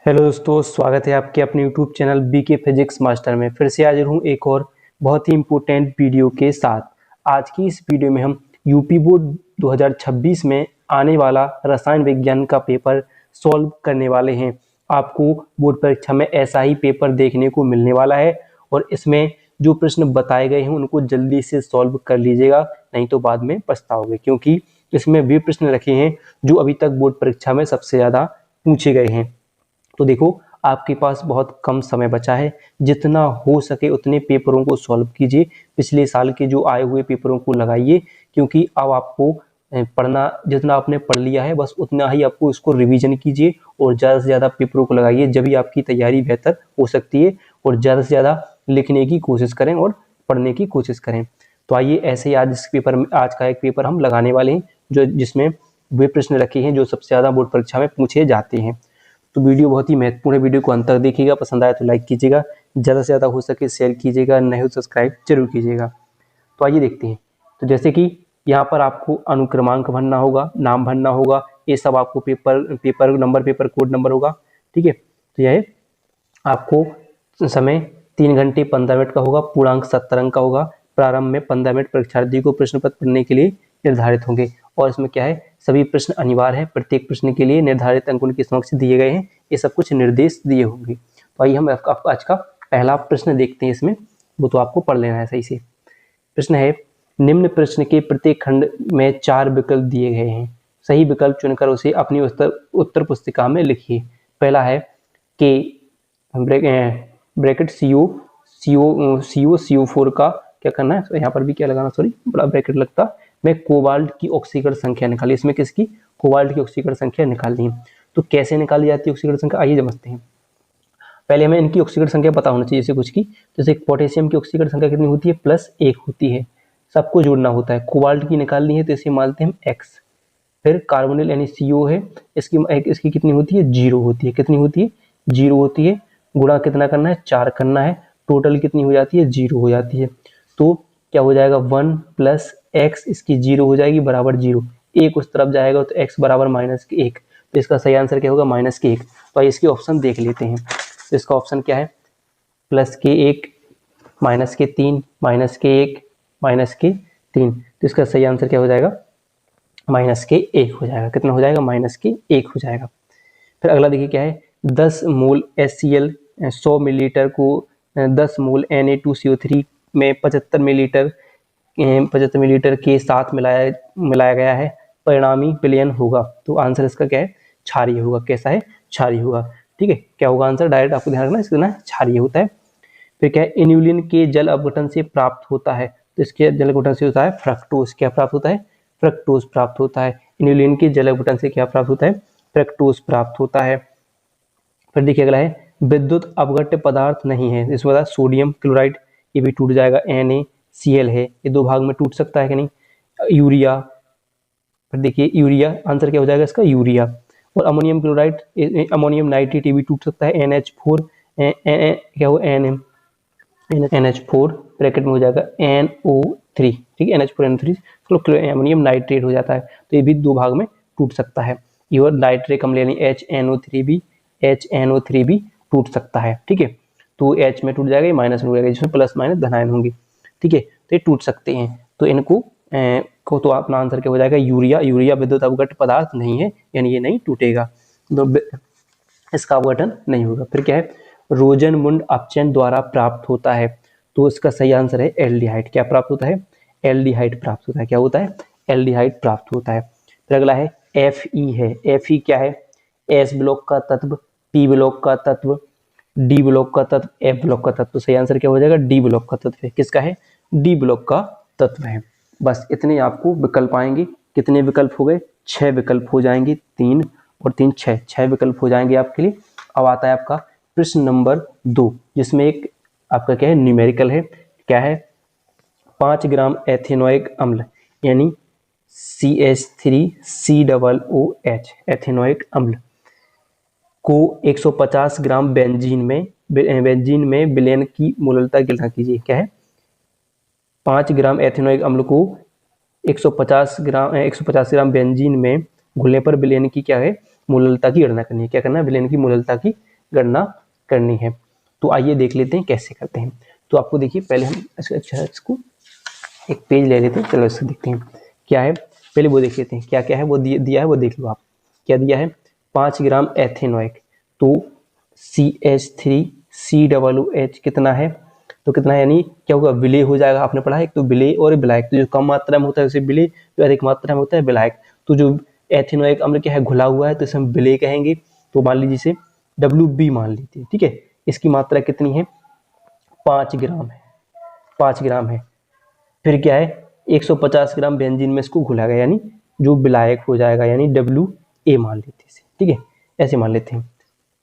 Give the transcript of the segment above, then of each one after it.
Hello दोस्तों, स्वागत है आपके अपने YouTube channel BK physics master में। फिर से हाजिर हूँ एक और बहुत ही इम्पोर्टेंट वीडियो के साथ। आज की इस वीडियो में हम यूपी बोर्ड 2026 में आने वाला रसायन विज्ञान का पेपर सॉल्व करने वाले हैं। आपको बोर्ड परीक्षा में ऐसा ही पेपर देखने को मिलने वाला है और इसमें जो प्रश्न बताए गए हैं उनको जल्दी से सॉल्व कर लीजिएगा, नहीं तो बाद में पछताओगे, क्योंकि इसमें वे प्रश्न रखे हैं जो अभी तक बोर्ड परीक्षा में सबसे ज़्यादा पूछे गए हैं। तो देखो, आपके पास बहुत कम समय बचा है, जितना हो सके उतने पेपरों को सॉल्व कीजिए। पिछले साल के जो आए हुए पेपरों को लगाइए, क्योंकि अब आपको पढ़ना, जितना आपने पढ़ लिया है बस उतना ही आपको इसको रिवीजन कीजिए और ज़्यादा से ज़्यादा पेपरों को लगाइए, जब भी आपकी तैयारी बेहतर हो सकती है। और ज़्यादा से ज़्यादा लिखने की कोशिश करें और पढ़ने की कोशिश करें। तो आइए, ऐसे ही आज इस पेपर में, आज का एक पेपर हम लगाने वाले हैं जिसमें वे प्रश्न रखे हैं जो सबसे ज़्यादा बोर्ड परीक्षा में पूछे जाते हैं। तो वीडियो बहुत ही महत्वपूर्ण है, वीडियो को अंत तक देखिएगा। पसंद आया तो लाइक कीजिएगा, ज़्यादा से ज़्यादा हो सके शेयर कीजिएगा, नहीं हो सब्सक्राइब जरूर कीजिएगा। तो आइए देखते हैं। तो जैसे कि यहाँ पर आपको अनुक्रमांक भरना होगा, नाम भरना होगा, ये सब आपको paper number, paper code number होगा। ठीक है, तो यह आपको समय 3 घंटे 15 मिनट का होगा। पूर्णांक 70 अंक का होगा। प्रारंभ में 15 मिनट परीक्षार्थी को प्रश्न पत्र पढ़ने के लिए निर्धारित होंगे। और इसमें क्या है, सभी प्रश्न अनिवार्य है, प्रत्येक प्रश्न के लिए निर्धारित अंक उनके समक्ष दिए गए हैं। ये सब कुछ निर्देश दिए होंगे। तो आइए हम आज का पहला प्रश्न देखते हैं। इसमें वो तो आपको पढ़ लेना है सही से। प्रश्न है, निम्न प्रश्न के प्रत्येक खंड में 4 विकल्प दिए गए हैं। सही विकल्प चुनकर उसे अपनी उत्तर पुस्तिका में लिखिए। पहला है कि ब्रैकेट CO4 का क्या करना है, तो यहाँ पर भी क्या लगाना, सॉरी बड़ा ब्रैकेट लगता, मैं कोबाल्ट की ऑक्सीकरण संख्या निकाली। इसमें किसकी, कोबाल्ट की ऑक्सीकरण संख्या निकालनी है। तो कैसे निकाली जाती है ऑक्सीकरण संख्या, आइए समझते हैं। पहले हमें इनकी ऑक्सीकरण संख्या पता होना चाहिए। जैसे कुछ की, जैसे पोटेशियम की ऑक्सीकरण संख्या कितनी होती है, +1 होती है। सबको जोड़ना होता है। कोबाल्ट की निकालनी है तो इसे मानते हैं हम X। फिर कार्बोनिल यानी CO है, इसकी कितनी होती है, 0 होती है। कितनी होती है, 0 होती है। गुणा कितना करना है, 4 करना है। टोटल कितनी हो जाती है, 0 हो जाती है। तो क्या हो जाएगा, 1 + x, इसकी 0 हो जाएगी बराबर 0। एक उस तरफ जाएगा तो x बराबर -1। तो इसका सही आंसर क्या होगा, -1। तो इसके ऑप्शन देख लेते हैं। तो इसका ऑप्शन क्या है, +1, -3, -1, -3। तो इसका सही आंसर क्या हो जाएगा, -1 हो जाएगा। कितना हो जाएगा, -1 हो जाएगा। फिर अगला देखिए क्या है, 10 मोल HCl 100 मिलीलीटर को 10 मोल Na2CO3 में 75 मिलीलीटर के साथ मिलाया गया है। परिणामी विलयन होगा। तो आंसर इसका क्या है, क्षारीय होगा। कैसा है, क्षारीय होगा। ठीक है, क्या होगा आंसर, डायरेक्ट आपको ध्यान रखना, इसका ना क्षारीय होता है। फिर क्या है, इन्यूलिन के जल अपघटन से प्राप्त होता है। तो इसके जल अपघटन से होता है फ्रक्टोज। क्या प्राप्त होता है, फ्रक्टोज प्राप्त होता है। इन्यूलिन के जल अपघटन से क्या प्राप्त होता है, फ्रक्टोज प्राप्त होता है। फिर देखिए अगला है, विद्युत अपघट्य पदार्थ नहीं है। इसमें बताया सोडियम क्लोराइड, ये भी टूट जाएगा। NaCl है, ये 2 भाग में टूट सकता है कि नहीं। यूरिया, फिर देखिए यूरिया, आंसर क्या हो जाएगा इसका, यूरिया। और अमोनियम क्लोराइड, अमोनियम नाइट्रेट, ये भी टूट सकता है। NH4 क्या हो, NH4 ब्रैकेट में हो जाएगा NO3। ठीक है, NH4NO3 अमोनियम नाइट्रेट हो जाता है। तो ये भी 2 भाग में टूट सकता है। ये और नाइट्रिक अम्ल यानी HNO3 भी टूट सकता है। ठीक है, तो H में टूट जाएगा, माइनस में हो जाएगा, जिसमें प्लस माइनस धनायन होंगे। ठीक है, तो ये टूट सकते हैं। तो इनको तो अपना आंसर क्या हो जाएगा, यूरिया। यूरिया विद्युत अपघट्य पदार्थ नहीं है, यानी ये नहीं टूटेगा, तो इसका अपघटन नहीं होगा। फिर क्या है, रोजनमुंड अपचयन द्वारा प्राप्त होता है। तो इसका सही आंसर है एल्डिहाइड। क्या प्राप्त होता है, एल्डिहाइड प्राप्त होता है। क्या होता है, एल्डिहाइड प्राप्त होता है। फिर अगला है Fe है। Fe क्या है, S ब्लॉक का तत्व, P ब्लॉक का तत्व, D ब्लॉक का तत्व, F ब्लॉक का तत्व। तो सही आंसर क्या हो जाएगा, D ब्लॉक का तत्व है। किसका है, D ब्लॉक का तत्व है। बस इतने आपको विकल्प आएंगे। कितने विकल्प हो गए, 6 विकल्प हो जाएंगे। 3 और 3 6 विकल्प हो जाएंगे आपके लिए। अब आता है आपका प्रश्न नंबर 2, जिसमें एक आपका क्या है, न्यूमेरिकल है। क्या है, 5 ग्राम एथेनोइक अम्ल यानी CH3COOH एथेनोइक अम्ल को 150 ग्राम बेंजीन में विलयन की मोललता गणना कीजिए। क्या है, 5 ग्राम एथेनोइक अम्ल को 150 ग्राम बेंजीन में घुलने पर विलयन की क्या है, मोललता की गणना करनी है। क्या करना है? विलयन की मोललता की गणना करनी है। तो आइए देख लेते हैं कैसे करते हैं। तो आपको देखिए, पहले हम इसको एक पेज ले लेते हैं। चलो इसको देखते हैं क्या है, पहले वो देख लेते हैं क्या क्या है। वो दिया है, वो देख लो आप। क्या दिया है? 5 ग्राम एथेनॉइक। तो CH3COOH कितना है? तो कितना है, यानी क्या होगा? विलय हो जाएगा। आपने पढ़ा है एक तो विलय और विलायक। तो जो कम मात्रा में होता है उसे विलय, जो अधिक मात्रा में होता है विलायक। तो जो एथेनॉइक अम्ल क्या है? घुला हुआ है, तो इसे हम विलय कहेंगे। तो मान लीजिए इसे WB मान लीजिए, ठीक है। इसकी मात्रा कितनी है? 5 ग्राम है, 5 ग्राम है। फिर क्या है? 150 ग्राम बेंजीन में इसको घुला गया, यानी जो विलायक हो जाएगा, यानी WA मान लेते हैं इसे, ठीक है। ऐसे मान लेते हैं,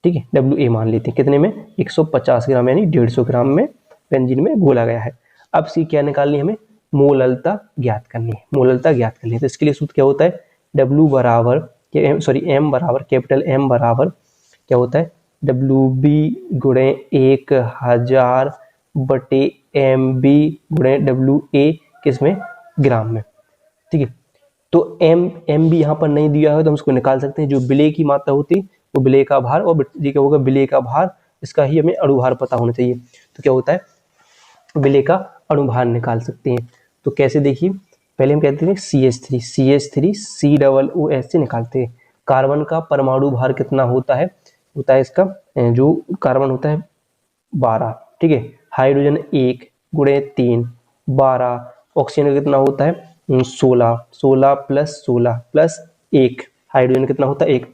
ठीक है। WA मान लेते हैं कितने में? 150 ग्राम, यानी 150 ग्राम में बेंजीन में घोला गया है। अब इसकी क्या निकालनी है? हमें मोललता ज्ञात करनी है। मोललता ज्ञात करनी है, तो इसके लिए सूत्र क्या होता है? M बराबर, कैपिटल M बराबर क्या होता है? WB गुणे 1000 बटे MB गुणे WA किसमें? ग्राम में, ठीक है। तो MB यहाँ पर नहीं दिया है, तो हम उसको निकाल सकते हैं। जो विलय की मात्रा होती है वो विलय का भार, और ये क्या होगा? विलय का भार, इसका ही हमें अणुभार पता होना चाहिए। तो क्या होता है? विलय का अणुभार निकाल सकते हैं। तो कैसे? देखिए, पहले हम कहते हैं CH3 COOH से निकालते हैं। कार्बन का परमाणु भार कितना होता है? होता है इसका, जो कार्बन होता है 12, ठीक है। हाइड्रोजन 1 गुणे 3 12। ऑक्सीजन का कितना होता है? 16 16 प्लस 16 प्लस 1, हाइड्रोजन कितना होता है? 1।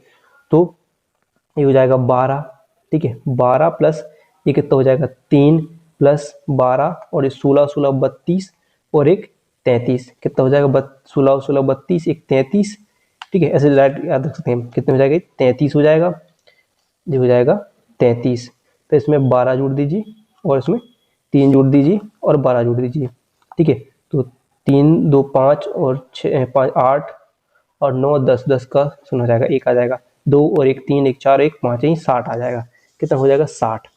तो ये हो जाएगा 12, ठीक है। 12 प्लस ये कितना हो जाएगा? 3 प्लस 12, और ये 16 16 32 और एक 33, कितना हो जाएगा? 16 16 32 एक 33, ठीक है। ऐसे लाइट याद रख सकते हैं। कितने हो जाएगा? 33 हो जाएगा, ये हो जाएगा 33। तो इसमें 12 जोड़ दीजिए, और इसमें 3 जोड़ दीजिए, और 12 जोड़ दीजिए, ठीक है। तो 3 2 5 और 6 5 8 और 9 10 10 का सुन हो जाएगा, 1 आ जाएगा। 2 और 1 3 1 4 1 5 यही 60 आ जाएगा। कितना हो जाएगा? 60।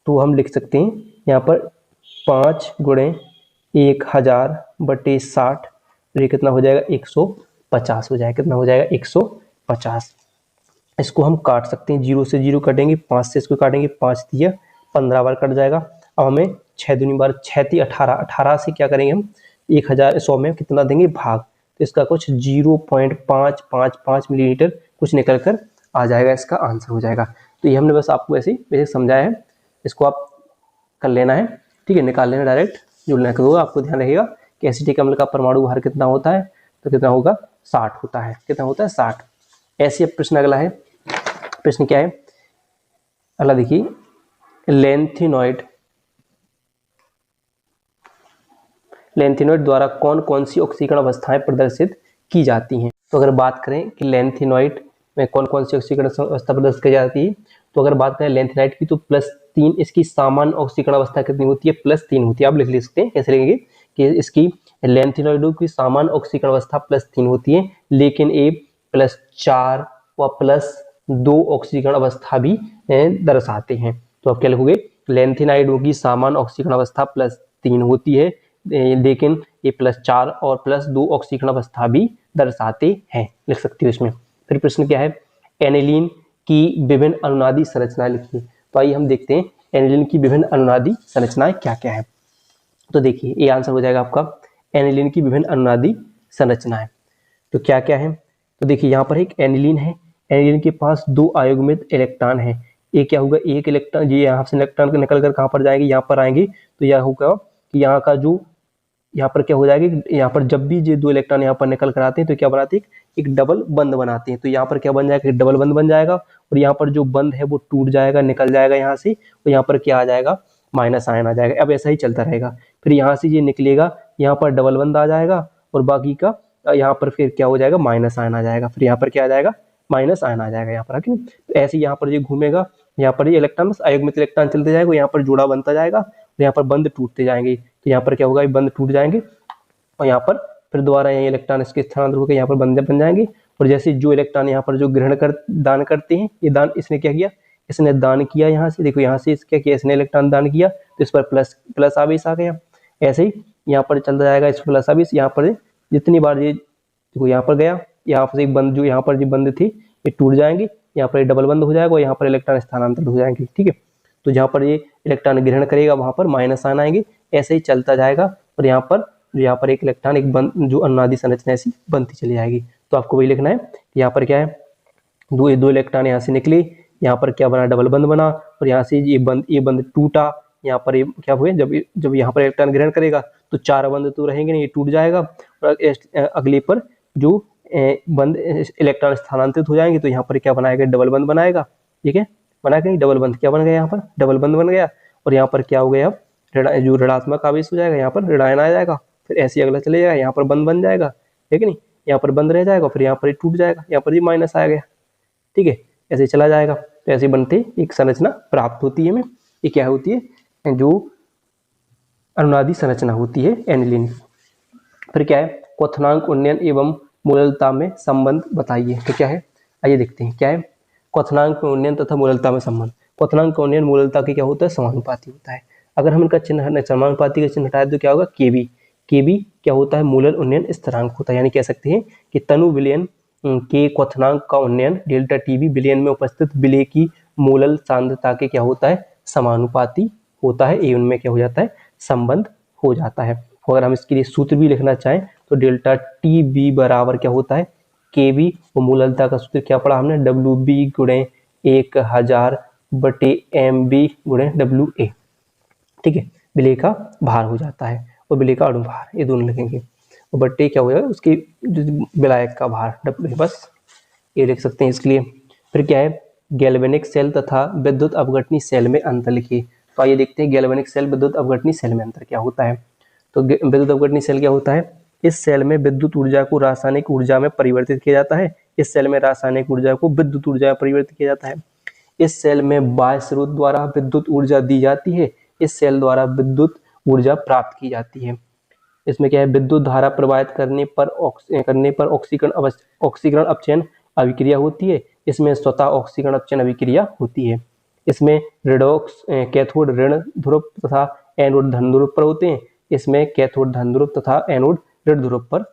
तो हम लिख सकते हैं यहाँ पर 5 गुणे 1000 बटे 60, ये कितना हो जाएगा? 150 हो जाएगा। कितना हो जाएगा? 150। इसको हम काट सकते हैं, 0 से 0 काटेंगे, 5 से इसको काटेंगे, 5 दिया 15 बार कट जाएगा। अब हमें 6 दूनी बार 6 × 18, 18 से क्या करेंगे हम? 1000 में कितना देंगे? भाग। तो इसका कुछ 0.555 मिलीलीटर कुछ निकल कर आ जाएगा, इसका आंसर हो जाएगा। तो ये हमने बस आपको ऐसे बेसिक समझाया है, इसको आप कर लेना है, ठीक है। निकाल लेना डायरेक्ट, जो लिखा होगा आपको ध्यान रखेगा कि एसिटिक अम्ल का परमाणु भार कितना होता है? तो कितना होगा? 60 होता है। कितना होता है? 60। ऐसे अब प्रश्न अगला है। प्रश्न क्या है अगला? देखिए, लेंथेनॉइड द्वारा कौन कौन सी ऑक्सीकरण अवस्थाएं प्रदर्शित की जाती हैं? तो अगर बात करें कि लेंथेनॉइड में कौन कौन सी ऑक्सीकरण अवस्था प्रदर्शित की जाती है, तो अगर बात करें लेंथेनॉइड की, तो +3 इसकी सामान्य ऑक्सीकरण अवस्था कितनी होती है? +3 होती है। आप लिख सकते हैं, कैसे लिखेंगे कि इसकी लेंथेनॉइडों की सामान्य ऑक्सीकरण अवस्था +3 होती है, लेकिन ये +4 व +2 ऑक्सीकरण अवस्था भी दर्शाते हैं। तो आप क्या लिखोगे? लेंथेनाइडों की सामान्य ऑक्सीकरण अवस्था +3 होती है, लेकिन ये +4 और +2 ऑक्सीकरण अवस्था भी दर्शाते हैं, लिख सकते हो इसमें। फिर प्रश्न क्या है? एनिलीन की विभिन्न अनुनादी संरचनाएं लिखिए। तो आइए हम देखते हैं एनिलीन की विभिन्न अनुनादी संरचनाएं क्या क्या है। तो देखिए, ये आंसर हो जाएगा आपका एनिलीन की विभिन्न अनुनादी संरचनाएं। तो क्या क्या है? तो देखिए, यहाँ पर एक एनिलीन है। एनिलीन के पास 2 आयुग्मित इलेक्ट्रॉन है। ये क्या होगा? एक इलेक्ट्रॉन, ये यहाँ से इलेक्ट्रॉन निकल कर कहाँ पर जाएंगे? यहाँ पर आएंगे। तो यह होगा कि यहाँ का जो, यहाँ पर क्या हो जाएगा? यहाँ पर जब भी ये 2 इलेक्ट्रॉन यहाँ पर निकल कर आते हैं तो क्या बनाते हैं? एक डबल बंद बनाते हैं। तो यहाँ पर क्या बन जाएगा? डबल बंद बन जाएगा, और यहाँ पर जो बंद है वो टूट जाएगा, निकल जाएगा यहाँ से, और यहाँ पर क्या आ जाएगा? माइनस आयन आ जाएगा। अब ऐसा ही चलता रहेगा। फिर यहाँ से ये निकलेगा, यहाँ पर डबल बंद आ जाएगा, और बाकी का यहाँ पर फिर क्या हो जाएगा? माइनस आयन आ जाएगा। फिर यहाँ पर क्या आ जाएगा? माइनस आयन आ जाएगा यहाँ पर, है। तो ऐसे यहाँ पर ये घूमेगा, यहाँ पर ये इलेक्ट्रॉन अयुग्मित इलेक्ट्रॉन चलते जाएगा, यहाँ पर जोड़ा बनता जाएगा, यहाँ पर बंद टूटते जाएंगे। तो यहाँ पर क्या होगा? बंद टूट जाएंगे, और यहाँ पर फिर दोबारा ये इलेक्ट्रॉन इसके स्थानांतर होकर यहाँ पर बन जाएंगे। और जैसे जो इलेक्ट्रॉन यहाँ पर जो दान करते हैं, ये दान इसने क्या किया? इसने दान किया यहाँ से, देखो यहाँ से क्या किया? इसने इलेक्ट्रॉन दान किया, तो इस पर प्लस आवेश आ गया। ऐसे ही यहाँ पर चलता जाएगा, इस प्लस आवेश यहाँ पर जितनी बार ये देखो यहाँ पर गया, यहाँ से एक बंद, जो यहाँ पर जो बंद थी ये टूट जाएंगे, यहाँ पर ये डबल बंद हो जाएगा और यहाँ पर इलेक्ट्रॉन स्थानांतरित हो जाएंगे। ठीक है, तो जहाँ पर ये इलेक्ट्रॉन ग्रहण करेगा वहाँ पर माइनस आन आएंगे, ऐसे ही चलता जाएगा और यहाँ पर एक इलेक्ट्रॉन एक बंद जो अनुनादी संरचना ऐसी बनती चली जाएगी। तो आपको वही लिखना है, यहाँ पर क्या है, दो इलेक्ट्रॉन यहाँ से निकले, यहाँ पर क्या बना, डबल बंद बना और यहाँ से ये बंद टूटा, यहाँ पर ये क्या हुए, जब यहाँ पर इलेक्ट्रॉन ग्रहण करेगा तो 4 बंद तो रहेंगे नहीं, ये टूट जाएगा और अगले पर जो बंद इलेक्ट्रॉन स्थानांतरित हो जाएंगे तो यहाँ पर क्या बनाएगा, डबल बंद बनाएगा। ठीक है, बना के डबल बंद क्या बन गया, यहाँ पर डबल बंद बन गया और यहाँ पर क्या हो गया, अब जो ऋणात्मक आवेश हो जाएगा यहाँ पर ऋणायन आ जाएगा, फिर ऐसे अगला चले जाएगा, यहाँ पर बंद बन जाएगा, ठीक है नहीं, यहाँ पर बंद रह जाएगा, फिर यहाँ पर टूट जाएगा, यहाँ पर भी माइनस आ गया। ठीक है, ऐसे चला जाएगा, तो ऐसे बनते एक संरचना प्राप्त होती है हमें। ये क्या होती है, जो अनुनादी संरचना होती है एनिलीन। फिर क्या है, क्वथनांक उन्नयन एवं मूललता में संबंध बताइए। तो क्या है, आइए देखते हैं क्या है, क्वथनांक में उन्नयन तथा मूललता में संबंध। क्वथनांक का उन्नयन मूललता के क्या होता है, समानुपाती होता है। अगर हम इनका चिन्ह समानुपाती का चिन्ह हटाए तो क्या होगा, केबी। केबी क्या होता है, मूलल उन्नयन स्थिरांक होता है, यानी कह सकते हैं कि तनु विलयन के क्वथनांक का उन्नयन डेल्टा टीबी विलयन में उपस्थित विलय की मूलल सांद्रता के क्या होता है, समानुपाती होता है, एवं में क्या हो जाता है, संबंध हो जाता है। अगर हम इसके लिए सूत्र भी लिखना चाहें तो डेल्टा टी बी बराबर क्या होता है, के बी, और मूललता का सूत्र क्या पढ़ा हमने, डब्ल्यू बी गुणे 1000 बटे एम बी गुणे डब्ल्यू ए। ठीक है, विलय का भार हो जाता है और विलय का अणुभार, ये दोनों लिखेंगे, और बट्टे क्या हो जाएगा, उसकी विलायक का भार डब्ल्यू, बस ये लिख सकते हैं इसके लिए। फिर क्या है, गैल्वेनिक सेल तथा विद्युत अपघटनी सेल में अंतर लिखिए। तो आइए देखते हैं गैल्वेनिक सेल विद्युत अपघटनी सेल में अंतर क्या होता है। तो विद्युत अपघटनी सेल क्या होता है, इस सेल में विद्युत ऊर्जा को रासायनिक ऊर्जा में परिवर्तित किया जाता है। इस सेल में रासायनिक ऊर्जा को विद्युत ऊर्जा में परिवर्तित किया जाता है। इस सेल में बाह्य स्रोत द्वारा विद्युत ऊर्जा दी जाती है, इस सेल द्वारा विद्युत ऊर्जा प्राप्त की जाती है। इसमें क्या है, विद्युत धारा प्रवाहित करने पर ऑक्सीकरण अपचयन अभिक्रिया होती है। इसमें स्वतः ऑक्सीकरण अपचयन अभिक्रिया होती है। इसमें रिडॉक्स कैथोड ऋण ध्रुव तथा एनोड धन ध्रुव पर होते हैं। इसमें कैथोड धन ध्रुव तथा एनोड ऋण ध्रुव पर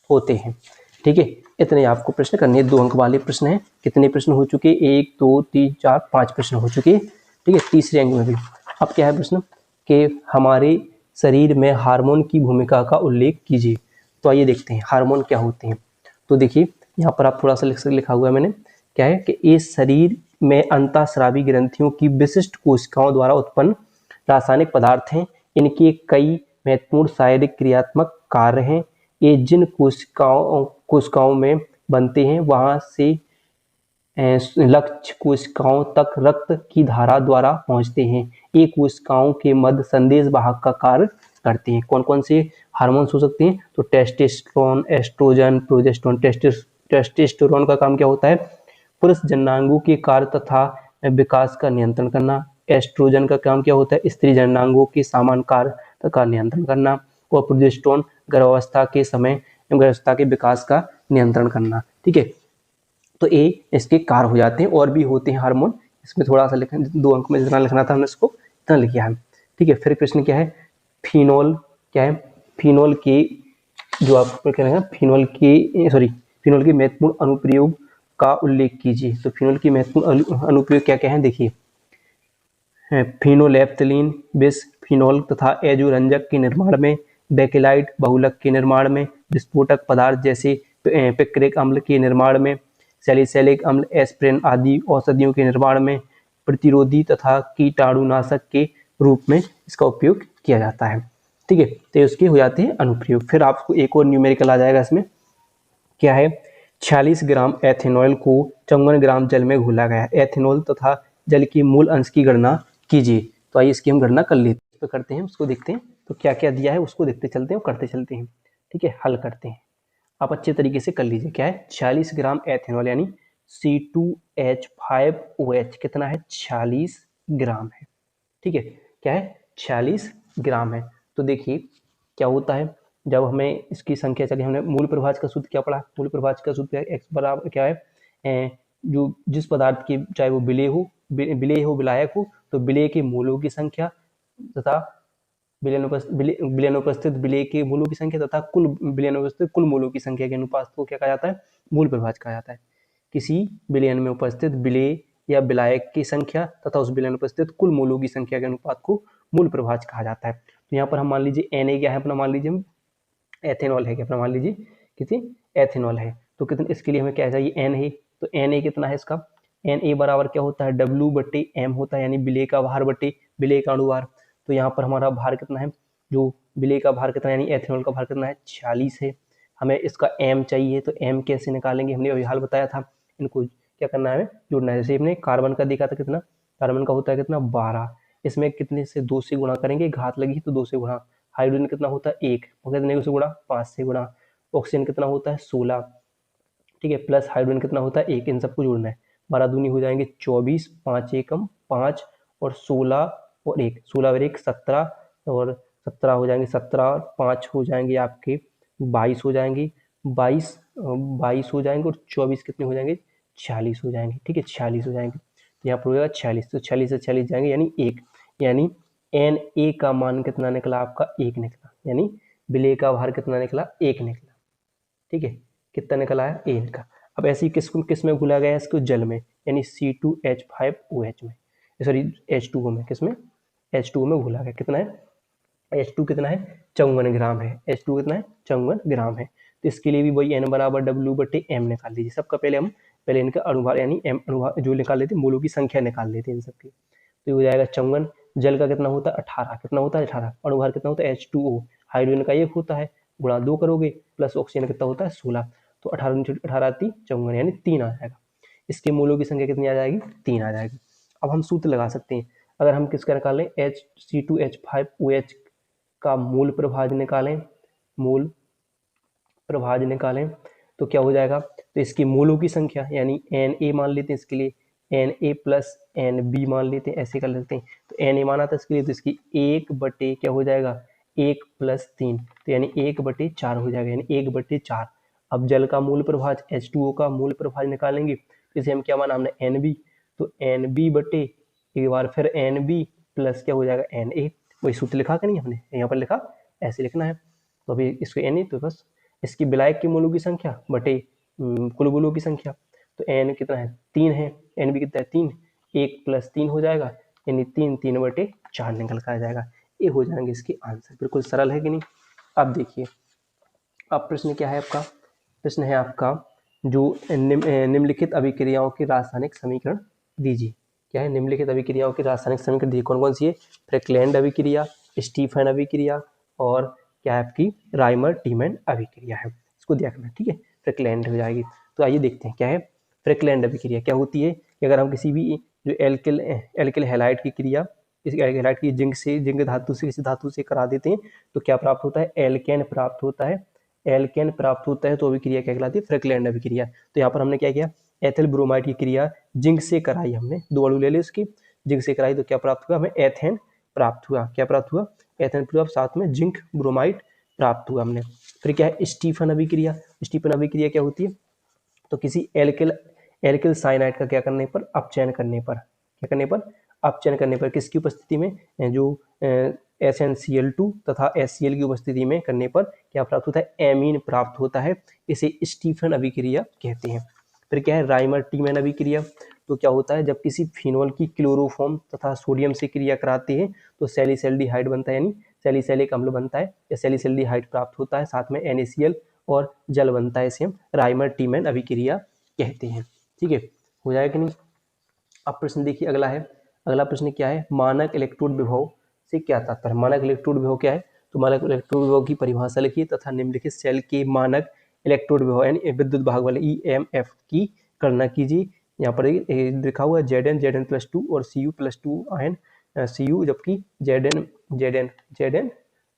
होते हैं। ठीक है, इतने आपको प्रश्न करने, 2 अंक वाले प्रश्न हैं। कितने प्रश्न हो चुके, 1 2 3 4 5 प्रश्न हो चुके। ठीक है, तीसरे अंक में भी अब क्या है प्रश्न कि हमारे शरीर में हार्मोन की भूमिका का उल्लेख कीजिए। तो आइए देखते हैं हार्मोन क्या होते हैं। तो देखिए यहाँ पर आप थोड़ा सा लिखा हुआ है मैंने, क्या है कि ये शरीर में अंतःस्रावी ग्रंथियों की विशिष्ट कोशिकाओं द्वारा उत्पन्न रासायनिक पदार्थ हैं। इनके कई महत्वपूर्ण शारीरिक क्रियात्मक कार्य हैं। ये जिन कोशिकाओं में बनते हैं वहां से लक्ष्य कोशिकाओं तक रक्त की धारा द्वारा पहुंचते हैं। ये कोशिकाओं के मध्य संदेश वाहक का कार्य करते हैं। कौन कौन से हार्मोन्स हो सकते हैं, तो टेस्टोस्टेरोन, एस्ट्रोजन, प्रोजेस्टेरोन। टेस्टोस्टेरोन का काम क्या होता है, पुरुष जननांगों के कार्य तथा विकास का नियंत्रण करना। एस्ट्रोजन का काम क्या होता है, स्त्री जननांगों के सामान्य कार्य का नियंत्रण करना। और प्रोजेस्टेरोन गर्भावस्था के विकास का नियंत्रण करना। ठीक है, तो ये इसके कार्य हो जाते हैं। और भी होते हैं हार्मोन, इसमें थोड़ा सा लिखना, 2 अंक में जितना लिखना था हमने इसको इतना लिखा है। ठीक है, फिर प्रश्न क्या है, फिनोल क्या है, फिनोल के जो आपको क्या है, फिनोल के महत्वपूर्ण अनुप्रयोग का उल्लेख कीजिए। तो फिनोल की महत्वपूर्ण अनुप्रयोग क्या क्या है, देखिए फिनोलेफ्थलीन विष फिनोल तथा एजोरंजक के निर्माण में, बेकेलाइट बहुलक के निर्माण में, विस्फोटक पदार्थ जैसे पिक्रिक अम्ल के निर्माण में, सैलिसिलिक अम्ल, एस्पिरिन आदि औषधियों के निर्माण में, प्रतिरोधी तथा कीटाणुनाशक के रूप में इसका उपयोग किया जाता है। ठीक है, तो उसके हो जाते हैं अनुप्रयोग। फिर आपको एक और न्यूमेरिकल आ जाएगा इसमें, क्या है, 46 ग्राम एथेनॉल को 54 ग्राम जल में घोला गया। एथेनॉल तथा जल के मूल अंश की गणना कीजिए। तो आइए इसकी हम गणना कर लेते हैं, तो करते हैं, उसको देखते हैं। तो क्या क्या दिया है उसको देखते चलते हैं और करते चलते हैं। ठीक है, हल करते हैं, आप अच्छे तरीके से कर लीजिए। क्या है, 46 ग्राम एथेनॉल यानी C2H5OH कितना है, 46 ग्राम है। ठीक है, क्या है, 46 ग्राम है। तो देखिए क्या होता है, जब हमें इसकी संख्या चली, हमने मूल प्रभाज का सूत्र क्या पढ़ा, मूल प्रभाज का सूत्र x बराबर क्या है, जो जिस पदार्थ की चाहे वो विलेय हो विलायक हो, तो विलेय के मूलों की संख्या तथा विलयनुपस्थित विलेय के मूलों की संख्या तथा कुल विलयनुपस्थित कुल मूलों की संख्या के अनुपात को क्या कहा जाता है, मूल प्रभाज कहा जाता है। किसी विलयन में उपस्थित विलेय या विलायक की संख्या तथा उस विलयन में उपस्थित कुल मूलों की संख्या के अनुपात को मूल प्रभाज कहा जाता है। तो यहाँ पर हम मान लीजिए Na क्या है अपना, मान लीजिए एथेनॉल है, क्या अपना मान लीजिए कितनी एथेनॉल है, तो कितने इसके लिए हमें क्या चाहिए N है, तो Na कितना है इसका, Na बराबर क्या होता है W/M होता है, यानी विलेय का भार बटे विलेय का अणुभार। तो यहाँ पर हमारा भार कितना है, जो विलेय का भार कितना है यानी एथेनॉल का भार कितना है 46 है। हमें इसका M चाहिए, तो M कैसे निकालेंगे, हमने अभी हाल बताया था, इनको क्या करना है, जोड़ना है। जैसे हमने कार्बन का देखा था, कितना कार्बन का होता है कितना 12, इसमें कितने से 2 से गुणा करेंगे, घात लगी तो 2 से गुणा। हाइड्रोजन कितना होता है 1, कितने से गुणा 5 से गुणा। ऑक्सीजन कितना होता है 16, ठीक है, प्लस हाइड्रोजन कितना होता है 1, इन सबको जोड़ना है। 12 दूनी हो जाएंगे 24, 5 एकम 5 और 16 और 1, 16 और 1 17 और 17 हो जाएंगे, 17 और 5 हो जाएंगे आपके 22 हो जाएंगे, 22 हो जाएंगे और 24 कितने हो जाएंगे 46 हो जाएंगे, ठीक है 46 हो जाएंगे। तो यहाँ पर हो जाएगा 46, तो 46 से 46 जाएंगे यानी 1, यानी Na का मान कितना निकला आपका 1 निकला, यानी विलेय का भार कितना निकला 1 निकला, ठीक है, कितना निकला है 1 का। अब ऐसे ही किस में घुला गया है, इसको जल में, यानी C2H5OH में, सॉरी H2O में, किस में H2O में घुला गया, कितना है H2 कितना है 54 ग्राम है, H2 कितना है 54 ग्राम है। तो इसके लिए भी वही N बराबर W/M निकाल लीजिए सबका, पहले इनका अणुभार यानी M अणुभार जो निकाल लेते हैं, मोलों की संख्या निकाल लेते हैं इन सबकी। तो ये हो जाएगा 54, जल का कितना होता है 18, कितना होता है 18, अणुभार कितना होता है H2O, हाइड्रोजन का 1 होता है, गुणा 2 करोगे, प्लस ऑक्सीजन कितना होता है 16, तो 18 × 54 यानी 3 आ जाएगा। इसके मूलों की संख्या कितनी आ जाएगी 3 आ जाएगी। अब हम सूत्र लगा सकते हैं, अगर हम किसका निकालें C2H5OH का मूल प्रभाज निकालें, मूल प्रभाज निकालें तो क्या हो जाएगा, तो इसकी मूलों की संख्या यानी Na मान लेते हैं, इसके लिए Na प्लस Nb मान लेते हैं, ऐसे कर लेते हैं। तो Na माना था इसके लिए, तो इसकी 1 क्या हो जाएगा 1 + 3, तो यानी 1/4 हो जाएगा, यानी 1/4। अब जल का मूल प्रभाज H2O का मूल प्रभाज निकालेंगे, इसे हम क्या माना हमने Nb, तो Nb बटे एक बार फिर Nb प्लस क्या हो जाएगा Na, वही सूत्र लिखा कि नहीं हमने, यहाँ पर लिखा, ऐसे लिखना है। तो अभी इसको Na, तो बस इसकी विलायक के मूलों की संख्या बटे कुल मूलों की संख्या, तो N कितना है 3 है, Nb कितना है 3, 1 + 3 हो जाएगा, यानी 3/4 निकल कर आ जाएगा। ये हो जाएंगे इसके आंसर, बिल्कुल सरल है कि नहीं। अब देखिए, अब प्रश्न क्या है आपका, प्रश्न है आपका जो निम्नलिखित अभिक्रियाओं के रासायनिक समीकरण दीजिए। क्या है, निम्नलिखित अभिक्रियाओं के रासायनिक समीकरण दीजिए, कौन कौन सी है, फ्रेकलैंड अभिक्रिया, स्टीफन अभिक्रिया और क्या है आपकी राइमर टीमैन अभिक्रिया है, इसको देखना, ठीक है, फ्रेकलैंड हो जाएगी। तो आइए देखते हैं क्या है फ्रेकलैंड अभिक्रिया, क्या होती है कि अगर हम किसी भी जो एल्किल हैलाइड की क्रिया, इस हैलाइड की जिंक धातु से किसी धातु से करा देते हैं, तो क्या प्राप्त होता है एल्केन प्राप्त होता है, एल्केन प्राप्त होता है, तो अभिक्रिया क्या कहलाती है फ्रेकलैंड अभिक्रिया। तो यहाँ पर हमने क्या किया, एथिल ब्रोमाइड की क्रिया जिंक से कराई, हमने 2 अणु ले ली उसकी, जिंक से कराई, तो क्या प्राप्त हुआ हमें एथेन प्राप्त हुआ, क्या प्राप्त हुआ एथेन प्राप्त, साथ में जिंक ब्रोमाइड प्राप्त हुआ हमने। फिर क्या है स्टीफन अभिक्रिया, स्टीफन अभिक्रिया क्या होती है, तो किसी एल्किल साइनाइड का क्या करने पर अपचयन करने पर, क्या करने पर अपचयन करने पर, किसकी उपस्थिति में, जो SnCl2 तथा HCl की उपस्थिति में करने पर क्या प्राप्त होता है एमीन प्राप्त होता है, इसे स्टीफन अभिक्रिया कहते हैं। फिर क्या है राइमर टीमैन अभिक्रिया, तो क्या होता है जब किसी फिनोल की क्लोरोफॉर्म तथा सोडियम से क्रिया कराते हैं तो सैलिसैल्डिहाइड बनता है, यानी सैलिसैलिक अम्ल बनता है या सैलिसैल्डिहाइड प्राप्त होता है, साथ में NaCl और जल बनता है, इसे हम राइमर टीमैन अभिक्रिया कहते हैं, ठीक है, हो जाएगा कि नहीं। अब प्रश्न देखिए अगला है, अगला प्रश्न क्या है, मानक इलेक्ट्रोड विभव से क्या तात्पर्य, मानक इलेक्ट्रोड विभव क्या है, तो मानक इलेक्ट्रोड विभव की परिभाषा लिखिए तथा निम्नलिखित सेल के मानक इलेक्ट्रोड विभव यानी विद्युत भाग वाले EMF की गणना कीजिए। यहाँ पर लिखा हुआ है Zn+2 और Cu+2 आयन Cu, जबकि Zn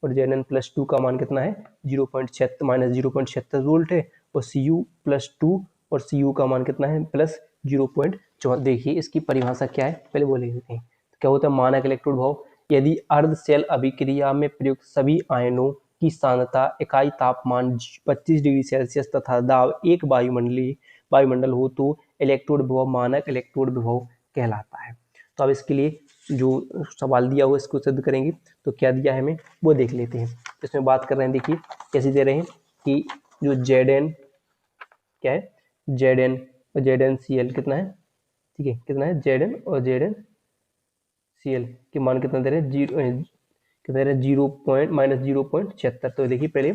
और Zn+2 का मान कितना है -0.76 वोल्ट है, और Cu+2 और Cu का मान कितना है +0.4। देखिए इसकी परिभाषा क्या है, पहले बोल लेते हैं। तो क्या होता है मानक इलेक्ट्रोड विभव, यदि अर्ध सेल अभिक्रिया में प्रयुक्त सभी आयनों की सांद्रता इकाई तापमान 25 डिग्री सेल्सियस तथा दाब 1 वायुमंडल हो तो इलेक्ट्रोड विभव मानक इलेक्ट्रोड विभव कहलाता है। तो अब इसके लिए जो सवाल दिया हुआ इसको सिद्ध करेंगे, तो क्या दिया है हमें वो देख लेते हैं। इसमें बात कर रहे हैं, देखिए कैसे दे रहे हैं कि जो Zn क्या है Zn और ZnCl कितना है, ठीक है, कितना है Zn और ZnCl के मान कितना दे रहे हैं, कितना दे रहे हैं, 0.-0.76। तो देखिए पहले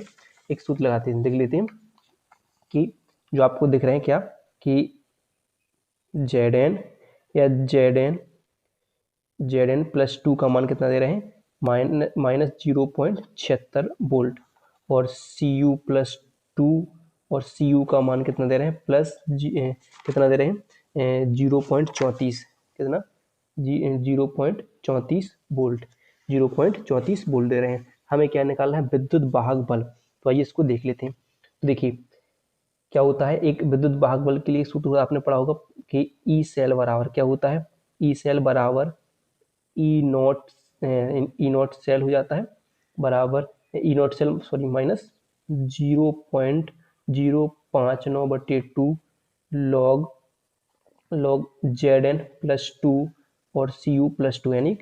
एक सूत्र लगाते हैं, देख लेते हैं कि जो आपको दिख रहे हैं क्या कि Zn या Zn प्लस 2 का मान कितना दे रहे हैं, -0.76 वोल्ट, और Cu प्लस 2 और Cu का मान कितना दे रहे हैं, कितना दे रहे हैं, 0.34, कितना 0.34 वोल्ट, 0.34 वोल्ट दे रहे हैं। हमें क्या निकालना है, विद्युत वाहक बल। तो आइए इसको देख लेते हैं। तो देखिए क्या होता है, एक विद्युत वाहक बल के लिए सूत्र आपने पढ़ा होगा कि ई सेल बराबर क्या होता है, ई सेल बराबर ई नॉट सेल हो जाता है, बराबर E nought cell sorry minus 0.059/2 log Zn plus 2 और Cu प्लस 2, यानी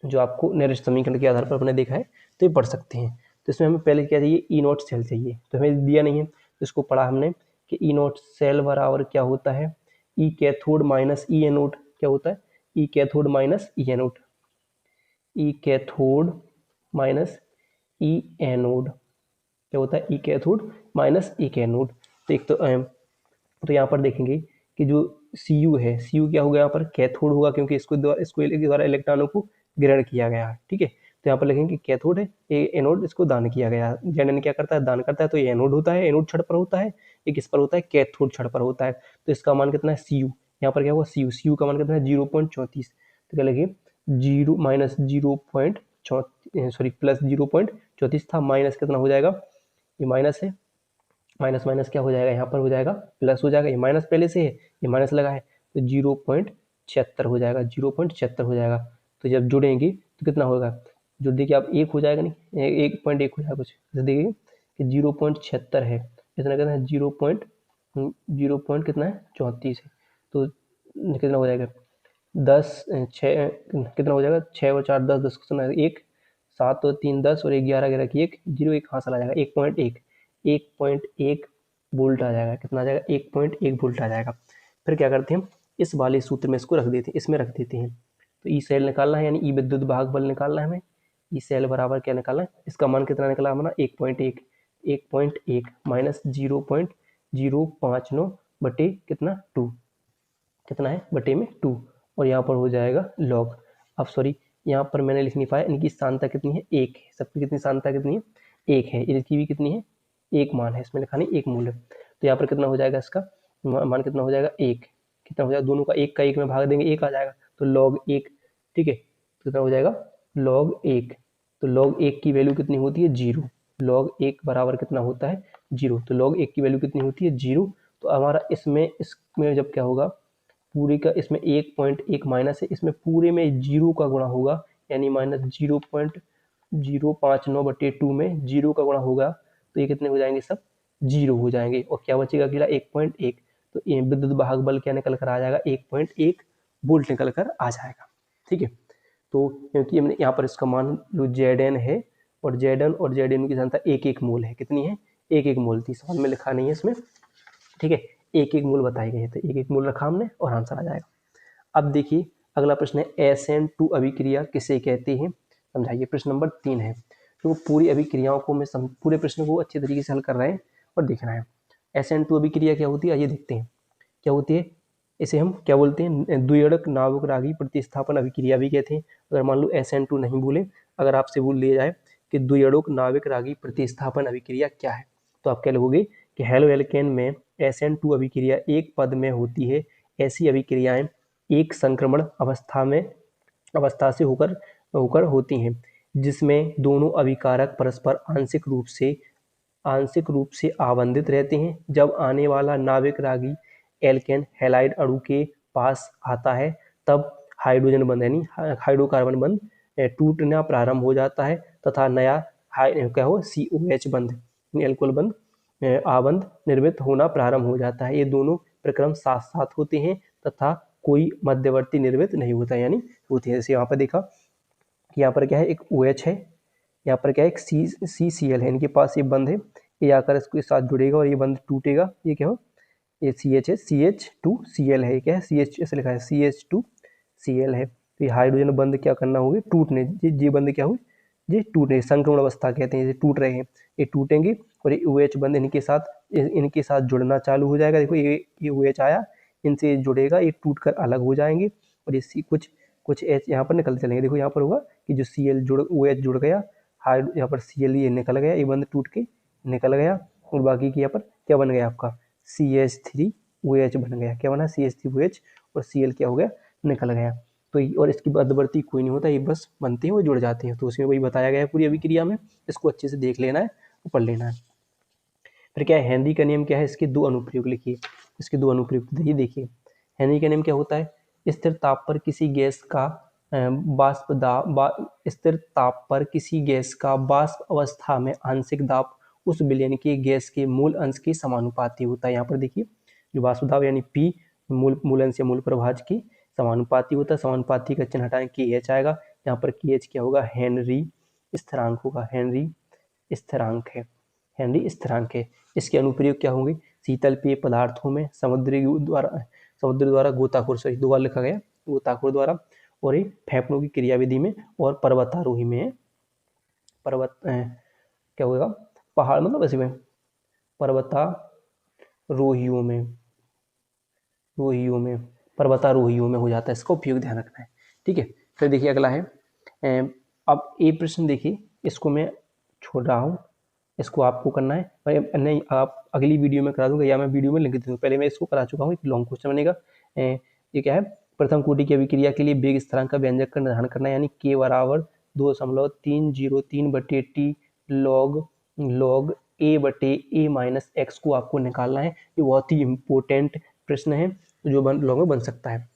जो आपको निरस्त समीकरण के आधार पर अपने देखा है तो ये पढ़ सकते हैं। तो इसमें हमें पहले क्या चाहिए, ई नॉट सेल चाहिए, तो हमें दिया नहीं है, तो इसको पढ़ा हमने कि ई नॉट सेल बराबर क्या होता है, ई कैथोड माइनस ई एनोड, क्या होता है, ई कैथोड माइनस ई एनोड, ई कैथोड माइनस ई एनोड, क्या होता है, ई कैथोड माइनस ई कैनोड। तो एक तो यहाँ पर देखेंगे कि जो Cu है, Cu क्या होगा यहाँ पर, कैथोड होगा, क्योंकि इसको द्वारा इलेक्ट्रॉनों को ग्रहण किया गया है, ठीक है। तो यहाँ पर लिखेंगे कैथोड है, ये एनोड इसको दान किया गया है, Zn क्या करता है, दान करता है, तो ये एनोड होता है, एनोड छड़ पर होता है, एक इस पर होता है कैथोड छड़ पर होता है। तो इसका मान कितना है, Cu, यहाँ पर क्या होगा Cu का मान कितना है 0.34, तो क्या लिखिए 0 माइनस 0.34 सॉरी प्लस 0.34 था, माइनस कितना हो जाएगा, ये माइनस है, माइनस माइनस क्या हो जाएगा, यहाँ पर हो जाएगा प्लस हो जाएगा, ये माइनस पहले से है, ये माइनस लगा है, तो 0.76 हो जाएगा, 0.76 हो जाएगा। तो जब जुड़ेंगे तो कितना होगा, जो देखिए आप 1 हो जाएगा, नहीं 1.1 हो जाएगा कुछ, जैसे देखिए कि 0.76 है, इतना कितना है 0 पॉइंट कितना है 34 है, तो कितना हो जाएगा 10 6 कितना हो जाएगा, 6 और 4 10, 10 कितना 1, 7 और 3 10 और 11 11 की 1 0 1 हासिल आ जाएगा 1.1 वोल्ट आ जाएगा, कितना आ जाएगा 1.1 वोल्ट आ जाएगा। फिर क्या करते हैं, इस वाले सूत्र में इसको रख देते हैं, इसमें रख देते हैं। तो ई सेल निकालना है, यानी ई विद्युत वाहक बल निकालना है हमें, ई सेल बराबर क्या निकालना है, इसका मान कितना निकला हमारा 1.1 माइनस 0.059 बटे कितना 2, कितना है बटे में 2, और यहाँ पर हो जाएगा लॉग। अब सॉरी यहाँ पर मैंने लिख नहीं पाया, इनकी सांता कितनी है, 1 है, सबकी कितनी सांता कितनी है, 1 है, इनकी भी कितनी है, 1 मान है, इसमें लिखा नहीं 1 मूल है। तो यहाँ पर कितना हो जाएगा, इसका मान कितना हो जाएगा 1, कितना हो जाएगा, दोनों का 1 का 1 में भाग देंगे 1 आ जाएगा, तो log 1, ठीक है, तो कितना हो जाएगा log 1, तो log 1 की वैल्यू कितनी होती है 0, log 1 बराबर कितना होता है 0, तो log 1 की वैल्यू कितनी होती है 0। तो हमारा इसमें जब क्या होगा, पूरे का इसमें 1.1 माइनस है, इसमें पूरे में 0 का गुणा होगा, यानी माइनस 0.059/2 में 0 का गुणा होगा, तो ये कितने हो जाएंगे, सब 0 हो जाएंगे, और क्या बचेगा अकेला 1.1। तो ये विद्युत वाहक बल क्या निकल कर आ जाएगा, 1.1 वोल्ट निकल कर आ जाएगा, ठीक है। तो क्योंकि हमने यहाँ पर इसका मान जो Zn है, और Zn की सांता 1 मोल है, कितनी है 1 मोल थी, सवाल में लिखा नहीं है इसमें, ठीक है, 1 मोल बताए गए थे, 1 मोल रखा हमने और आंसर आ जाएगा। अब देखिए अगला प्रश्न है SN2 अभिक्रिया किसे कहते हैं, समझाइए। प्रश्न नंबर 3 है, तो पूरी अभिक्रियाओं को मैं पूरे प्रश्न को अच्छे तरीके से हल कर रहे हैं और देखना है। SN2 अभिक्रिया क्या होती है, आइए देखते हैं क्या होती है। इसे हम क्या बोलते हैं, द्विअणक नाभिक रागी प्रतिस्थापन अभिक्रिया भी कहते हैं। अगर मान लो SN2 नहीं बोले, अगर आपसे बोल लिया जाए कि द्विअणक नाभिक रागी प्रतिस्थापन अभिक्रिया क्या है, तो आप क्या लिखोगे कि हेलो एल्केन में SN2 अभिक्रिया एक पद में होती है। ऐसी अभिक्रियाएं एक संक्रमण अवस्था से होकर होती हैं, जिसमें दोनों अभिकारक परस्पर आंशिक रूप से आबंधित रहते हैं। जब आने वाला नाभिक रागी एल्केन हैलाइड अणु के पास आता है, तब हाइड्रोजन बंध यानी हाइड्रोकार्बन बंध टूटना प्रारंभ हो जाता है तथा नया क्या हो COH बंध एल्कोहल बंध आबंध निर्मित होना प्रारंभ हो जाता है। ये दोनों प्रक्रम साथ साथ होते हैं तथा कोई मध्यवर्ती निर्मित नहीं होता, यानी होते हैं। जैसे यहाँ पर देखा कि यहाँ पर क्या है, एक OH है, यहाँ पर क्या है एक CCl है, इनके पास ये बंध है, ये आकर इसके साथ जुड़ेगा और ये बंध टूटेगा, ये क्या हो ये CH है, CH2Cl है, क्या है CH ऐसे लिखा है CH2Cl है। तो ये हाइड्रोजन बंध क्या करना होगी, टूटने, ये बंध क्या हुई, ये टूटने, संक्रमण अवस्था कहते हैं, ये टूट रहे हैं, ये टूटेंगे और ये OH बंध इनके साथ जुड़ना चालू हो जाएगा। देखो ये OH आया, इनसे जुड़ेगा, ये टूट कर अलग हो जाएंगे और ये कुछ H यहाँ पर निकल चलेंगे। देखो यहाँ पर होगा कि जो OH जुड़ गया, यहाँ पर Cl ये निकल गया, ये बंध टूट के निकल गया और बाकी की यहाँ पर क्या बन गया आपका CH3OH बन गया। क्या बना, CH3OH और Cl क्या हो गया, निकल गया। तो और इसकी मध्यवर्ती कोई नहीं होता, ये बस बनते हैं, वो जुड़ जाते हैं। तो उसमें वही बताया गया है पूरी अभिक्रिया में, इसको अच्छे से देख लेना है, पढ़ लेना है। फिर क्या है, हेनरी का नियम क्या है, इसके दो अनुप्रयोग लिखिए। इसके दो अनुप्रयोग देखिए, हेनरी का नियम क्या होता है, स्थिर ताप पर किसी गैस का स्थिर ताप पर किसी गैस का वाष्प अवस्था में आंशिक दाब उस विलयन के गैस के मूल अंश के समानुपाती होता है। यहाँ पर देखिए, जो वाष्प दाब यानी P मूल अंश या मूल प्रभाज के समानुपाती होता है। समानुपाती का चिन्ह हटाएं, KH आएगा। यहाँ पर KH क्या होगा, हेनरी स्थिरांक होगा, हेनरी स्थिरांक है, हेनरी स्थिरांक है। इसके अनुप्रयोग क्या होंगे, शीतल पेय पदार्थों में, समुद्र द्वारा गोताखोर, सही दो बार लिखा गया, गोताखोर द्वारा, और ये फेफड़ों की क्रियाविधि में, और पर्वतारोही में, क्या होगा, पहाड़ मतलब ऐसे में, पर्वतारोहियों में हो जाता है। इसका उपयोग ध्यान रखना है, ठीक है। फिर देखिए अगला है, अब ये प्रश्न देखिए, इसको मैं छोड़ रहा हूँ, इसको आपको करना है, नहीं आप अगली वीडियो में करा दूंगा या मैं वीडियो में लिंक दे दूंगा। पहले मैं इसको करा चुका हूँ, एक लॉन्ग क्वेश्चन बनेगा। ये क्या है, प्रथम कोटि की अभिक्रिया के लिए वेग स्थिरांक का व्यंजक का निर्धारण करना, यानी K बराबर 2.303/T log A/A minus x को आपको निकालना है। ये बहुत ही इम्पोर्टेंट प्रश्न है जो लॉन्ग में बन सकता है।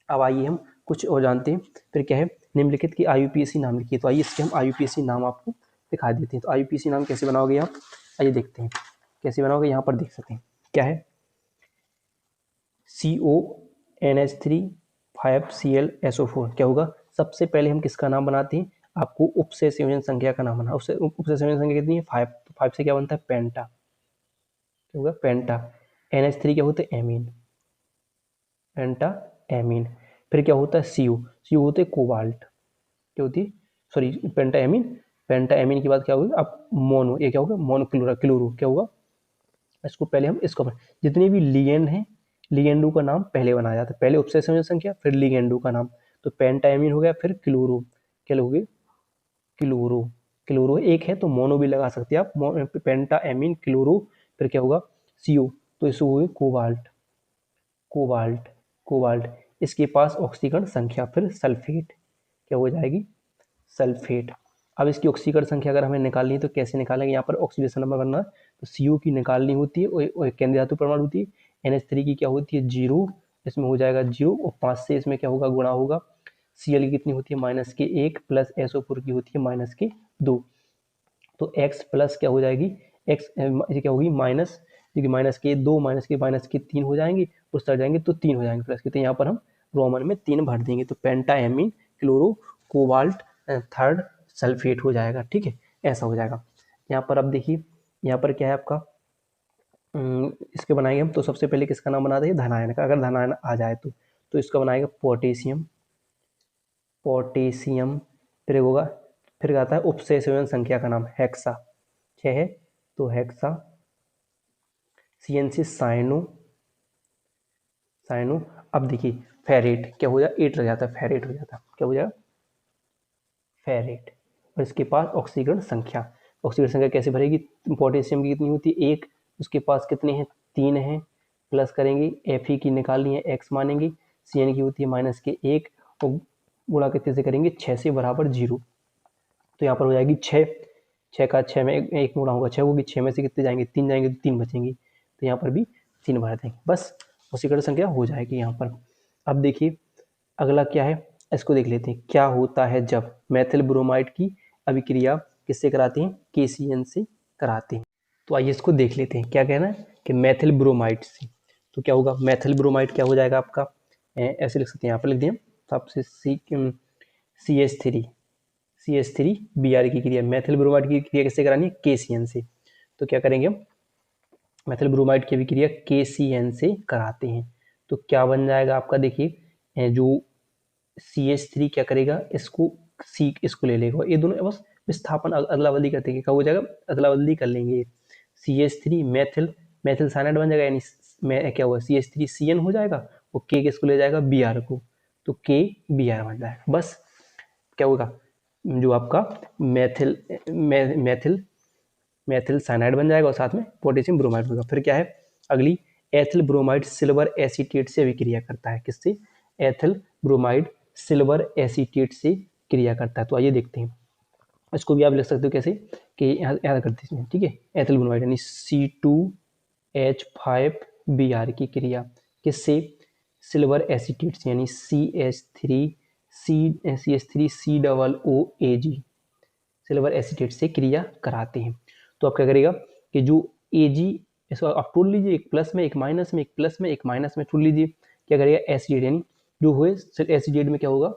अब आइए हम कुछ और जानते हैं। फिर क्या है, निम्नलिखित की IUPAC नाम लिखिए। तो आइए इसके हम IUPAC नाम आपको दिखा देते हैं। तो IUPAC नाम कैसे बनाओगे आप, आइए देखते हैं कैसे बनाओगे। यहाँ पर देख सकते हैं क्या है, CONH3 5Cl क्या होगा। सबसे पहले हम किसका नाम बनाते हैं, आपको उपसे संयोजन संख्या का नाम बना। उपसे संयोजन संख्या कितनी है, 5। तो 5 से क्या बनता है, पेंटा, क्या होगा, पेंटा। NH3 क्या होता है, एमीन, पेंटा एमीन। फिर क्या होता है, CO होते हैं कोबाल्ट, क्या होती है, सॉरी, पेंटा एमीन के बाद क्या होगा, अब मोनो, ये क्या होगा, क्लोरो क्या होगा। इसको पहले हम जितने भी लिगेंड हैं, लिगेंडो का नाम पहले बनाया जाता है, पहले उपसे संयोजन संख्या फिर लिगेंडो का नाम। तो पेंटा एमीन हो गया, फिर क्लोरो, क्या लोगे, क्लोरो एक है तो मोनो भी लगा सकते हैं आप, पेंटा एमीन क्लोरो। फिर क्या होगा, CO, तो इसको हो गई कोबाल्ट। इसके पास ऑक्सीकरण संख्या, फिर सल्फेट, क्या हो जाएगी, सल्फेट। अब इसकी ऑक्सीकरण संख्या अगर हमें निकालनी है तो कैसे निकालेंगे, यहाँ पर ऑक्सीडेशन नंबर बनना है, तो CO की निकालनी होती है, और केंद्रीय धातु परमाणु होती है। NH3 की क्या होती है, 0, इसमें हो जाएगा 0, और 5 से इसमें क्या होगा, गुणा होगा। Cl की कितनी होती है, -1 प्लस SO4 की होती है -2। तो x प्लस क्या हो जाएगी, x ये क्या होगी, माइनस, क्योंकि -2 -3 हो जाएंगी, उस तरह जाएंगे तो 3 हो जाएंगे प्लस के। तो यहाँ पर हम रोमन में 3 भर देंगे, तो penta amine chloro cobalt third sulphate हो जाएगा, ठीक है, ऐसा हो जाएगा। यहाँ पर अब देखिए, यहाँ पर क्या है आपका, इसके बनाएंगे हम, तो सबसे पहले किसका नाम बनाते हैं, धनायन का। अगर धनायन आ जाए तो इसका बनाएगा पोटेशियम, फिर होगा, फिर आता है उपसे संयोजन संख्या का नाम, हेक्सा 6 है तो हेक्सा। CN से साइनो। अब देखिए फेरेट क्या हो जाए, 8 रह जाता है, फेरेट हो जाता है, क्या हो जाएगा, फेरेट। और इसके पास ऑक्सीकरण संख्या कैसे भरेगी, पोटेशियम की कितनी होती है, 1, उसके पास कितने हैं, 3 हैं, प्लस करेंगे, Fe की निकालनी है, x मानेंगे, Cn की होती है -1, और गुणा कितने से करेंगे, 6 से बराबर 0। तो यहाँ पर हो जाएगी 6 का 6 में एक गुणा होगा, 6 होगी, 6 में से कितने जाएंगे, 3 जाएंगे, तो 3 बचेंगी, तो यहाँ पर भी 3 भर देंगे, बस ऑक्सीकरण संख्या हो जाएगी यहाँ पर। अब देखिए अगला क्या है, इसको देख लेते हैं, क्या होता है जब मेथिल ब्रोमाइड की अभिक्रिया किससे कराते हैं, KCN से कराते हैं। तो आइए इसको देख लेते हैं, क्या कहना है कि मेथिल ब्रोमाइड से, तो क्या होगा, मेथिल ब्रोमाइड क्या हो जाएगा आपका, ऐसे लिख सकते हैं, यहाँ पर लिख दिए सबसे CH3 Br की क्रिया, मेथिल ब्रोमाइड की क्रिया किससे करानी है, KCN से। तो क्या करेंगे हम, मेथिल ब्रोमाइड की अभिक्रिया KCN से कराते हैं। तो क्या बन जाएगा आपका, देखिए जो CH3 क्या करेगा, इसको ले लेगा, ये दोनों बस विस्थापन अदला बदली करते हैं, क्या हो जाएगा, अदला बदली कर लेंगे। CH3 मेथिल साइनाइड बन जाएगा, यानी क्या हुआ, CH3CN हो जाएगा, और K किसको ले जाएगा, Br को, तो KBr बन जाएगा। बस क्या होगा, जो आपका मेथिल साइनाइड बन जाएगा और साथ में पोटेशियम ब्रोमाइड होगा। फिर क्या है अगली, एथिल ब्रोमाइड सिल्वर एसीटेट से अभिक्रिया करता है। किससे, एथिल ब्रोमाइड सिल्वर एसीटेट से क्रिया करता है। तो आइए देखते हैं, इसको भी आप लिख सकते हो कैसे, कि याद करते हैं, ठीक है। एथिल ब्रोमाइड यानी C2H5Br की क्रिया किससे, सिल्वर एसीटेट से, यानी CH3COOAG सिल्वर एसीटेट से क्रिया कराते हैं। तो आप क्या करेगा कि जो Ag, इसको आप तोड़ लीजिए, एक प्लस में एक माइनस में, एक प्लस में एक माइनस में तोड़ लीजिए, क्या करेगा एसिड, यानी जो हुए एसिड में क्या होगा,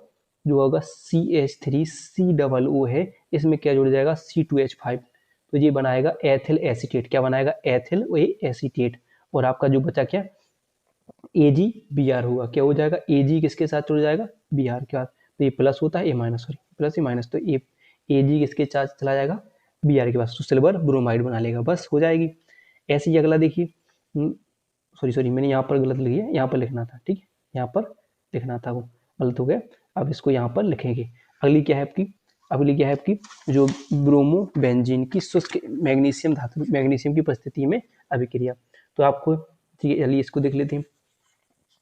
जो होगा CH3COO है, इसमें क्या जुड़ जाएगा C2H5, तो ये बनाएगा एथिल एसीटेट। क्या बनाएगा, एथिल एसीटेट। और आपका जो बचा क्या, AgBr होगा, क्या हो जाएगा, Ag किसके साथ जुड़ जाएगा, Br के साथ, तो ये प्लस होता है, ये माइनस, सॉरी प्लस ये माइनस, तो ये Ag किसके साथ चला जाएगा, Br के पास, तो सिल्वर ब्रोमाइड बना लेगा, बस हो जाएगी। ऐसे ही अगला देखिए, सॉरी मैंने यहाँ पर गलत लिखी है, यहाँ पर लिखना था, ठीक है, यहाँ पर लिखना था, वो गलत हो गया, अब इसको यहाँ पर लिखेंगे। अगली क्या है आपकी, जो ब्रोमो बेंजीन की शुष्क मैग्नीशियम धातु, मैग्नीशियम की उपस्थिति में अभिक्रिया। तो आपको, ठीक है, चलिए इसको देख लेते हैं,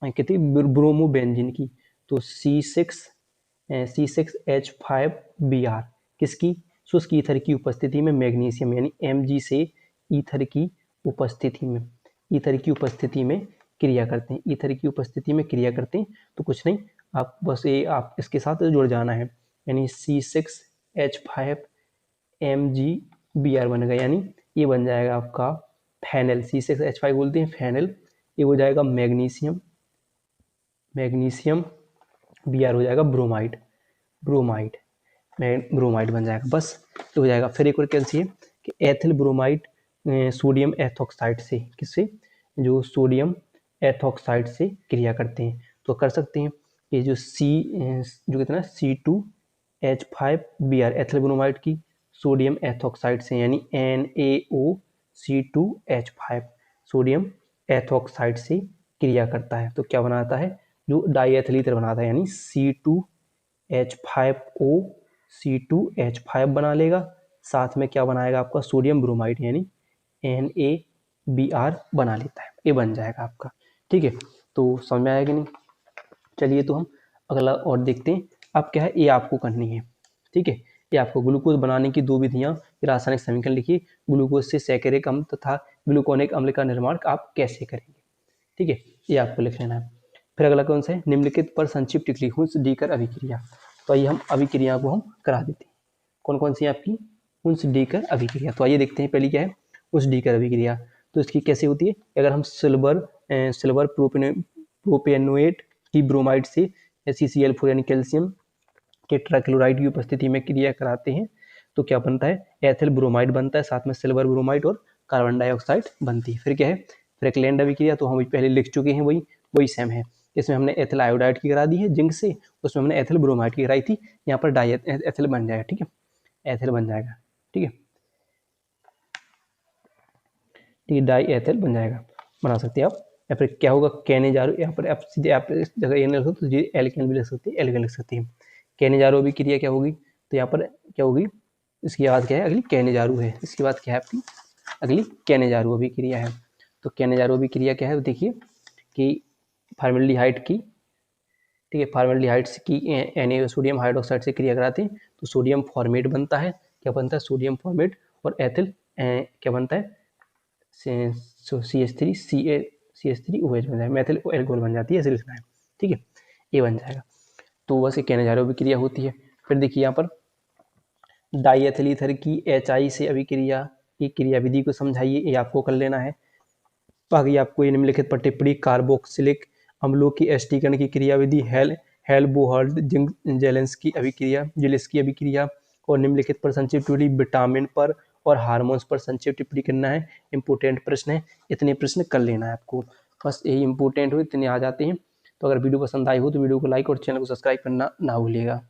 कहते हैं ब्रोमो बेंजीन की, तो C6H5Br किसकी, शुष्क ईथर की उपस्थिति में मैग्नीशियम, यानी Mg से ईथर की उपस्थिति में क्रिया करते हैं, ईथर की उपस्थिति में क्रिया करते हैं। तो कुछ नहीं, आप बस ये आप इसके साथ जुड़ जाना है, यानी C6H5MgBr बनेगा, यानी ये बन जाएगा आपका फेनल, C6H5 बोलते हैं फेनल, ये हो जाएगा मैग्नीशियम Br हो जाएगा ब्रोमाइड बन जाएगा, बस तो हो जाएगा। फिर एक और कैल्शियम कि एथिल ब्रोमाइड सोडियम एथॉक्साइड से, किससे, जो सोडियम एथॉक्साइड से क्रिया करते हैं। तो कर सकते हैं, ये जो जो कितना C2H5Br एथिल ब्रोमाइड की सोडियम एथॉक्साइड से, यानी NaOC2H5 सोडियम एथॉक्साइड से क्रिया करता है। तो क्या बनाता है, जो डाईएथिल ईथर बनाता है, यानी C2H5O बना लेगा, साथ में क्या बनाएगा आपका सोडियम ब्रोमाइड, यानी NaBr बना लेता है, ये बन जाएगा आपका, ठीक है। तो समझ में आया कि नहीं, चलिए तो हम अगला और देखते हैं। अब क्या है, ये आपको करनी है, ठीक है, ये आपको ग्लूकोज बनाने की दो विधियां, रासायनिक समीकरण लिखिए, ग्लूकोज से सैकरिक अम्ल तथा ग्लूकोनिक अम्ल का निर्माण आप कैसे करेंगे, ठीक है, ये आपको लिख लेना है। फिर अगला कौन सा है, निम्नलिखित पर संक्षिप्त टिकली हुंस डीकर अभिक्रिया। तो आइए हम अभिक्रिया को हम करा देते हैं, कौन कौन सी आपकी हुंस डीकर अभिक्रिया। तो आइए देखते हैं, पहली क्या है हुंस डीकर अभिक्रिया। तो इसकी कैसे होती है, अगर हम सिल्वर प्रोपेनोएट की ब्रोमाइड से CCl4 यानी कैल्शियम के टेट्राक्लोराइड की उपस्थिति में क्रिया कराते हैं, तो क्या बनता है, एथिल ब्रोमाइड बनता है, साथ में सिल्वर ब्रोमाइड और कार्बन डाइऑक्साइड बनती है। फिर क्या है, फ्रैकलैंड अभिक्रिया, तो हम पहले लिख चुके हैं, वही सेम है। इसमें हमने एथिल आयोडाइड की करा दी है जिंक से, उसमें हमने एथिल ब्रोमाइड की कराई थी, यहाँ पर डाई एथिल बन जाएगा, ठीक है, एथिल बन जाएगा, ठीक है, डाई एथिल बन जाएगा, बना सकते हैं आप। या फिर क्या होगा, कैनेजारो, यहाँ पर आप सीधे आप इस जगह ये लिख सकते, तो एल्केन भी लिख सकते हैं, एल्केन लिख सकते हैं। कैनेजारो भी क्रिया क्या होगी, तो यहाँ पर क्या होगी, इसकी बाद क्या है, अगली कैनेजारो है, इसके बाद क्या है आपकी अगली कैनेजारो भी क्रिया है। तो कैनेजारो भी क्रिया क्या है, देखिए कि फार्मेल्डिहाइड की, ठीक है, फार्मेल्डिहाइड की Na सोडियम हाइड्रोक्साइड से क्रिया कराते हैं, तो सोडियम फॉर्मेट बनता है, क्या बनता है, सोडियम फॉर्मेट, और एथिल क्या बनता है, CH3OH बन जाएगा, मेथिल एल्कोहल बन जाती है, ऐसे लिखना है, ठीक है, ये बन जाएगा। तो बस कैनेजारो भी क्रिया होती है। फिर देखिए यहाँ पर डाईएथिल ईथर की HI से अभिक्रिया, ये क्रिया विधि को समझाइए, ये आपको कर लेना है। बाकी आपको ये निम्नलिखित पर टिप्पणी कार्बोक्सिलिक अम्लों की एस्टीकरण की क्रिया विधि, हेल्बोहर्ड जेलेंस्की अभिक्रिया और निम्नलिखित पर संक्षिप्त विटामिन पर और हार्मोन्स पर संक्षिप्त टिप्पणी करना है। इंपॉर्टेंट प्रश्न है, इतने प्रश्न कर लेना है आपको, बस यही इंपॉर्टेंट हो, इतने आ जाते हैं। तो अगर वीडियो पसंद आई हो तो वीडियो को लाइक और चैनल को सब्सक्राइब करना ना भूलिएगा।